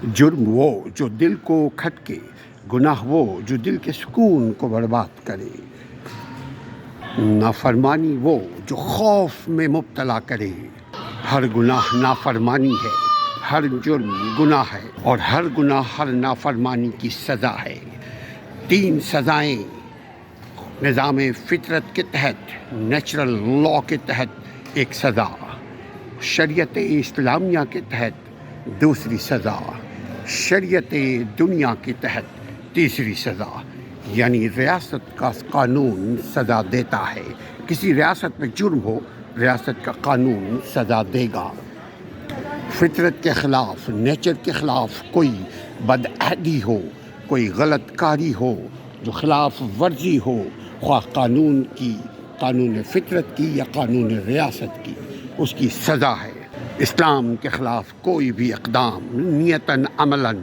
جرم وہ جو دل کو کھٹکے، گناہ وہ جو دل کے سکون کو برباد کرے، نافرمانی وہ جو خوف میں مبتلا کرے۔ ہر گناہ نافرمانی ہے، ہر جرم گناہ ہے، اور ہر گناہ ہر نافرمانی کی سزا ہے۔ 3 سزائیں نظام فطرت کے تحت، نیچرل لا کے تحت ایک سزا، شریعت اسلامیہ کے تحت دوسری سزا، شریعت دنیا کے تحت تیسری سزا۔ یعنی ریاست کا قانون سزا دیتا ہے، کسی ریاست میں جرم ہو ریاست کا قانون سزا دے گا۔ فطرت کے خلاف، نیچر کے خلاف کوئی بدعہدی ہو، کوئی غلط کاری ہو، جو خلاف ورزی ہو، خواہ قانون کی، قانون فطرت کی یا قانون ریاست کی، اس کی سزا ہے۔ اسلام کے خلاف کوئی بھی اقدام نیتاً عملاً